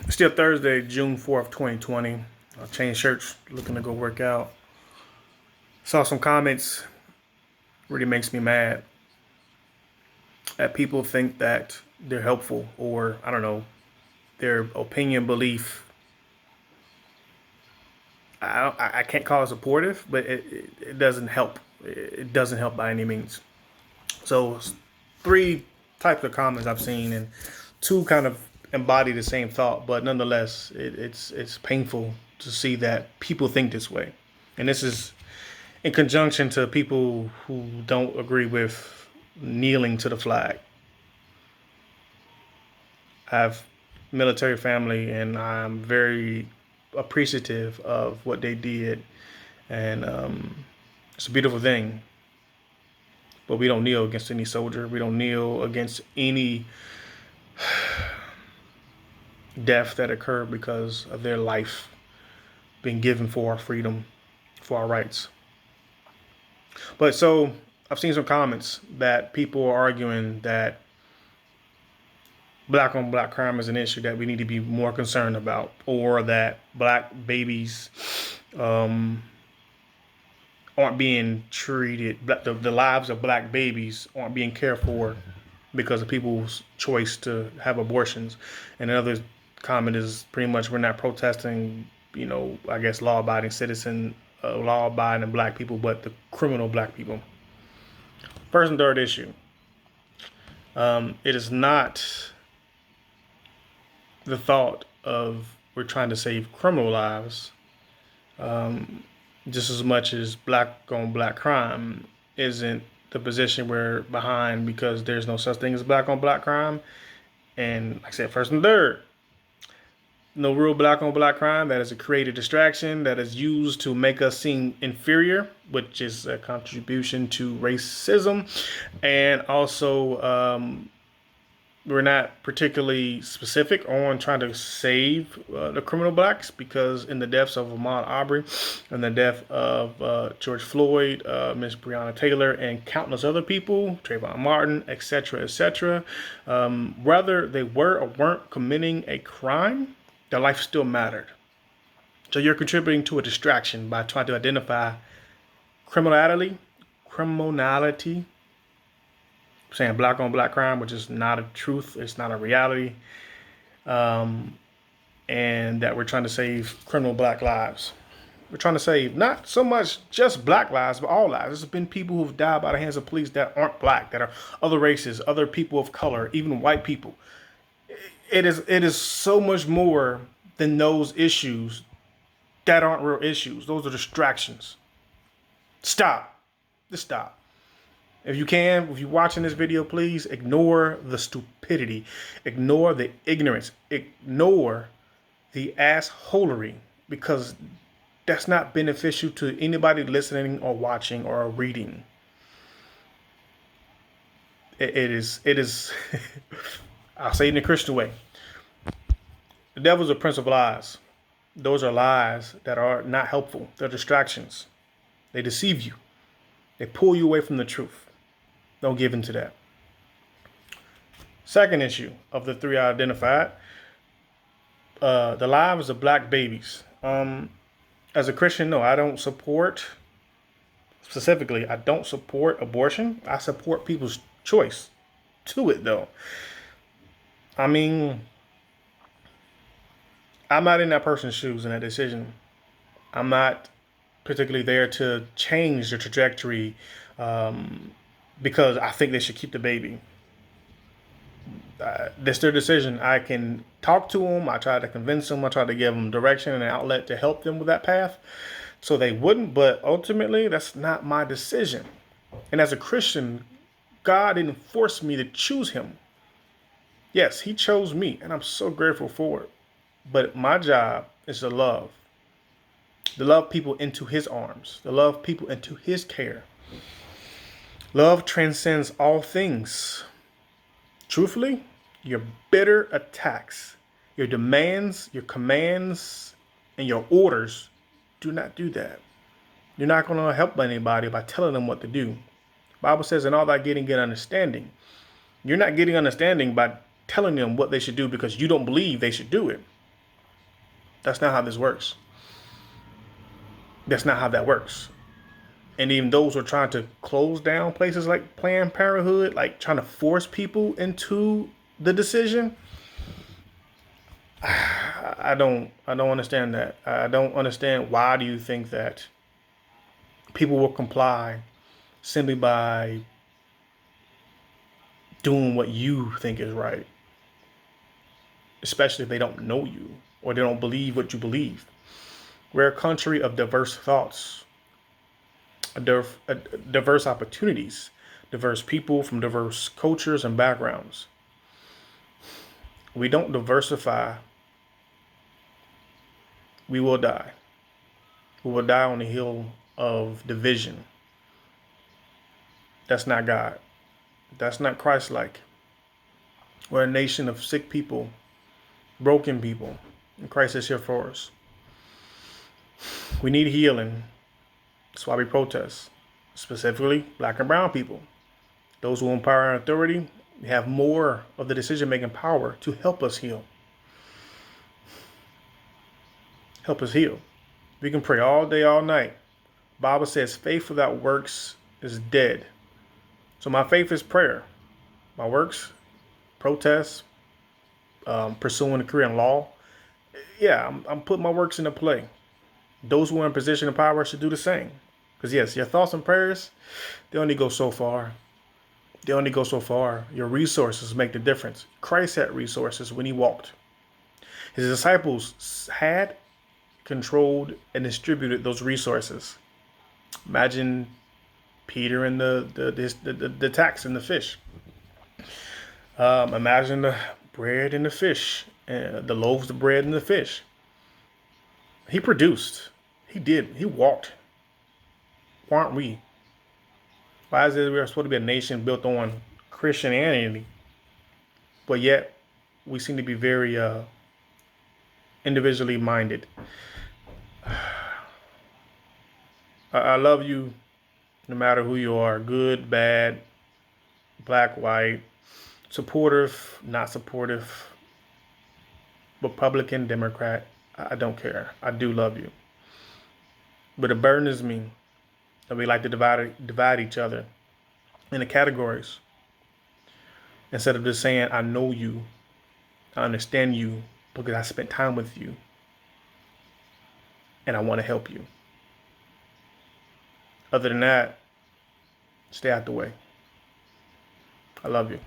Still Thursday, June 4th, 2020. I changed shirts, looking to go work out. Saw some comments, really makes me mad that people think that they're helpful or, I don't know, their opinion, belief. I can't call it supportive, but it doesn't help. It doesn't help by any means. So, three types of comments I've seen, and two kind of embody the same thought, but nonetheless, it's painful to see that people think this way. And this is in conjunction to people who don't agree with kneeling to the flag. I have military family, and I'm very appreciative of what they did, and it's a beautiful thing. But we don't kneel against any soldier. We don't kneel against any death that occurred because of their life being given for our freedom, for our rights. But so I've seen some comments that people are arguing that black on black crime is an issue that we need to be more concerned about, or that black babies aren't being treated, the lives of black babies aren't being cared for because of people's choice to have abortions. And another comment is pretty much we're not protesting, I guess law-abiding citizen, law-abiding black people, but the criminal black people. First and third issue. It is not the thought of we're trying to save criminal lives just as much as black on black crime isn't the position we're behind, because there's no such thing as black on black crime. And like I said, first and third, no real black on black crime. That is a created distraction that is used to make us seem inferior, which is a contribution to racism. And also, we're not particularly specific on trying to save the criminal blacks, because in the deaths of Ahmaud Arbery and the death of George Floyd, Miss Breonna Taylor, and countless other people, Trayvon Martin, etc., whether they were or weren't committing a crime, their life still mattered. So you're contributing to a distraction by trying to identify criminality, saying black on black crime, which is not a truth, it's not a reality, and that we're trying to save criminal black lives. We're trying to save not so much just black lives, but all lives. There's been people who've died by the hands of police that aren't black, that are other races, other people of color, even white people. It is so much more than those issues that aren't real issues. Those are distractions. Stop. Just stop. If you're watching this video, please ignore the stupidity, ignore the ignorance, ignore the assholery, because that's not beneficial to anybody listening or watching or reading. It is, I'll say it in a Christian way. The devil's a prince of lies. Those are lies that are not helpful. They're distractions. They deceive you. They pull you away from the truth. Don't give in to that. Second issue of the three I identified, the lives of black babies. As a Christian, no, I don't support abortion. I support people's choice to it, though. I mean, I'm not in that person's shoes in that decision. I'm not particularly there to change the trajectory because I think they should keep the baby. That's their decision. I can talk to them. I try to convince them. I try to give them direction and an outlet to help them with that path so they wouldn't. But ultimately, that's not my decision. And as a Christian, God didn't force me to choose him. Yes, he chose me, and I'm so grateful for it. But my job is to love people into his arms, to love people into his care. Love transcends all things. Truthfully, your bitter attacks, your demands, your commands, and your orders do not do that. You're not going to help anybody by telling them what to do. The Bible says, in all thy getting, get understanding. You're not getting understanding by telling them what they should do because you don't believe they should do it. That's not how this works. That's not how that works. And even those who are trying to close down places like Planned Parenthood, like trying to force people into the decision, I don't understand that. I don't understand why do you think that people will comply simply by doing what you think is right, especially if they don't know you or they don't believe what you believe. We're a country of diverse thoughts, diverse opportunities, diverse people from diverse cultures and backgrounds. We don't diversify, we will die. We will die on the hill of division. That's not God. That's not Christ-like. We're a nation of sick people, broken people, and Christ is here for us. We need healing. That's why we protest, specifically black and brown people. Those who empower and authority have more of the decision-making power to help us heal. Help us heal. We can pray all day, all night. Bible says faith without works is dead. So my faith is prayer. My works, protest, pursuing a career in law. Yeah, I'm putting my works into play. Those who are in position of power should do the same. Because yes, your thoughts and prayers, they only go so far. They only go so far. Your resources make the difference. Christ had resources when he walked. His disciples had, controlled, and distributed those resources. Imagine Peter and the tax and the fish. Imagine the bread and the fish, the loaves of bread and the fish. He produced. He did. He walked. Why aren't we? Why is it we're supposed to be a nation built on Christianity, but yet we seem to be very individually minded? I love you no matter who you are, good, bad, black, white, supportive, not supportive, Republican, Democrat. I don't care. I do love you. But it burdens me that we like to divide each other into categories instead of just saying, I know you, I understand you because I spent time with you and I want to help you. Other than that, stay out the way. I love you.